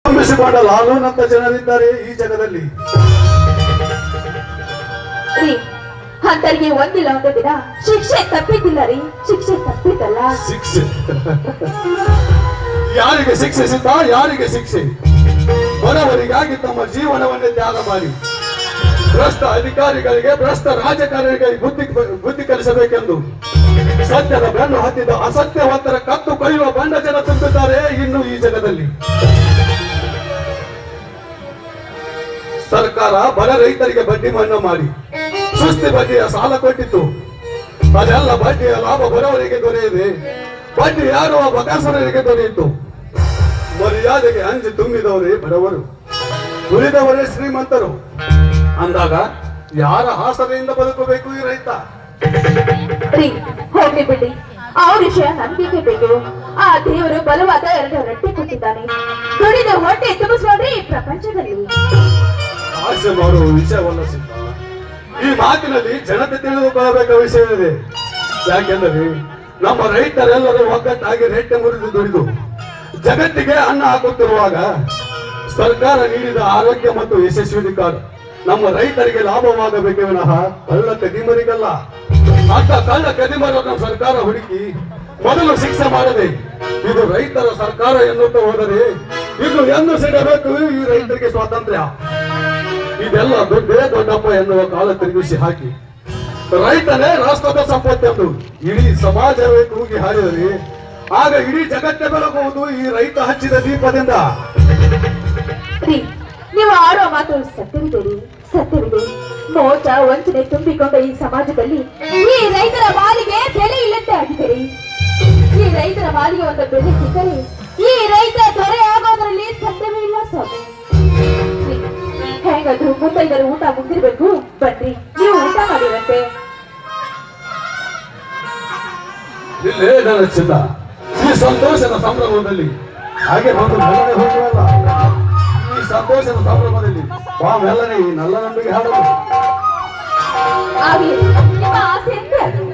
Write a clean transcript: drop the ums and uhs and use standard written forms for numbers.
ತುಂಬಿಸಿಕೊಂಡ ಲಾಲೂನಂತ ಜನರಿದ್ದಾರೆ ಈ ಜಗದಲ್ಲಿ. ಅಂತರಿಗೆ ಒಂದಿಲ್ಲ ಒಂದು ದಿನ ಶಿಕ್ಷೆ ತಪ್ಪಿದ್ದಿಲ್ಲ ರೀ. ಶಿಕ್ಷೆ ತಪ್ಪಿದ್ದಲ್ಲ. ಶಿಕ್ಷೆ ಯಾರಿಗೆ ಶಿಕ್ಷೆ ಸಿದ್ಧ? ಯಾರಿಗೆ ಶಿಕ್ಷೆ? ಬಡವರಿಗಾಗಿ ತಮ್ಮ ಜೀವನವನ್ನೇ ತ್ಯಾಗ ಮಾಡಿ ಭ್ರಷ್ಟ ಅಧಿಕಾರಿಗಳಿಗೆ, ಭ್ರಷ್ಟ ರಾಜಕಾರಣಿಗಳಿಗೆ ಬುದ್ಧಿ ಕಲಿಸಬೇಕೆಂದು ಸತ್ಯದ ಬೆನ್ನು ಹತ್ತಿದ ಅಸತ್ಯವಂತರ ಕತ್ತು ಕೊಯ್ಯುವ ಬಂಡ ಜನ ತುಂಬಿದ್ದಾರೆ ಇನ್ನು ಈ ಜಗದಲ್ಲಿ. ಸರ್ಕಾರ ಬಡ ರೈತರಿಗೆ ಬಡ್ಡಿ ಮನ್ನಾ ಮಾಡಿ ಸುಸ್ತಿ ಬಡ್ಡಿಯ ಸಾಲ ಕೊಟ್ಟಿತ್ತು. ಅದೆಲ್ಲ ಬಡ್ಡಿಯ ಲಾಭ ಬಡವರಿಗೆ ದೊರೆಯದೆ ಬಡ್ಡಿ ಯಾರುವ ಬಕಾಸುರರಿಗೆ ದೊರೆಯಿತು. ಮರ್ಯಾದೆಗೆ ಅಂಜಿ ತುಂಬಿದವರೇ ಬಡವರು, ಉಳಿದವರೇ ಶ್ರೀಮಂತರು ಅಂದಾಗ ಯಾರ ಆಸರೆಯಿಂದ ಬದುಕಬೇಕು ಈ ರೈತ? ಹೋಗ್ಲಿ ಬಿಡಿ, ಆ ವಿಷಯ ನಂಬಿಕೆ ಬೇಕು. ಆ ದೇವರು ಬಲವಾದ 2 ರೊಟ್ಟಿ ಕೊಟ್ಟಿದ್ದಾನೆ. ದುಡಿದು ಹೊಟ್ಟೆ ತುಂಬಿಸ್ಕೊಂಡ್ರಿ ಈ ಪ್ರಪಂಚದಲ್ಲಿ. ಆಸೆ ಮಾಡುವ ವಿಷಯವಲ್ಲ ಸಿದ್ಧ. ಈ ಮಾತಿನಲ್ಲಿ ಜನತೆ ತಿಳಿದುಕೊಳ್ಳಬೇಕ ವಿಷಯವಿದೆ. ಯಾಕೆಂದರೆ ನಮ್ಮ ರೈತರೆಲ್ಲರೂ ಒಗ್ಗಟ್ಟಾಗಿ ರೆಟ್ಟೆ ಮುರಿದು ದುಡಿದು ಜಗತ್ತಿಗೆ ಅನ್ನ ಹಾಕುತ್ತಿರುವಾಗ ಸರ್ಕಾರ ನೀಡಿದ ಆರೋಗ್ಯ ಮತ್ತು ಯಶಸ್ವಿ ಕಾರ್ಡ್ ನಮ್ಮ ರೈತರಿಗೆ ಲಾಭವಾಗಬೇಕೇ ವಿನಃ ಕಳ್ಳ ಕದಿಮರಿಗಲ್ಲ. ಅಂತ ಕಳ್ಳ ಕದಿಮರನ್ನು ಸರ್ಕಾರ ಹುಡುಕಿ ಮೊದಲು ಶಿಕ್ಷೆ ಮಾಡದೆ ಇದು ರೈತರ ಸರ್ಕಾರ ಎನ್ನುತ್ತಾ ಹೋದರೆ ಇದು ಎಂದು ಸಿಗಬೇಕು ಈ ರೈತರಿಗೆ ಸ್ವಾತಂತ್ರ್ಯ? ಇದೆಲ್ಲ ದುಡ್ಡೇ ದೊಡ್ಡಪ್ಪ ಎನ್ನುವ ಕಾಲ ತಿರುಗಿಸಿ ಹಾಕಿ ರೈತನೇ ರಾಷ್ಟ್ರದ ಸಂಪತ್ತೆಂದು ಇಡೀ ಸಮಾಜವೇ ಕೂಗಿ ಹಾರಿದರೆ ಆಗ ಇಡೀ ಜಗತ್ತೇ ಬೆಳಗುವುದು ಈ ರೈತ ಹಚ್ಚಿದ ದೀಪದಿಂದ. ನೀವು ಆಡೋ ಮಾತು ಸತ್ಯವಿದೆ, ಸತ್ಯವಿದೆ. ಮೋಸ ವಂಚನೆ ತುಂಬಿಕೊಂಡ ಈ ಸಮಾಜದಲ್ಲಿ ಈ ರೈತರ ಮಾಲಿಗೆ ಬೆಲೆ ಇಲ್ಲಂತೆ ಆಗಿದೆ. ಈ ರೈತರ ಮಾಲಿಗೆ ಒಂದು ಬೆಲೆ ಸಿಕ್ಕರೆ ಈ ರೈತ ದೊರೆ ಆಗೋದ್ರಲ್ಲಿ ಸತ್ಯವೇ ಇಲ್ಲ ಸ್ವಾಮಿ. ಹೇಗಾದ್ರೂ ಮುಂದೈದರು ಊಟ ಮುಗಿದಿರ್ಬೇಕು. ಬನ್ರಿ, ನೀವು ಊಟ ಮಾಡಿರಂತೆ. ಇಲ್ಲೇ ನನ್ನ ಚಿನ್ನ, ಈ ಸಂತೋಷದ ಸಂಭ್ರಮದಲ್ಲಿ ಹಾಗೆ ಬಂದು ಮೆಲ್ಲನೆ ಹೋಗುವಲ್ಲ. ಈ ಸಂತೋಷದ ಸಂಭ್ರಮದಲ್ಲಿ ಬಾ ಮೆಲ್ಲನೆ ಈ ನಲ್ಲ ನಂಬಿಕೆ ಹಾಡೋದು. ನಿಮ್ಮ ಆಸೆ ಎಂತೆ ಅದು.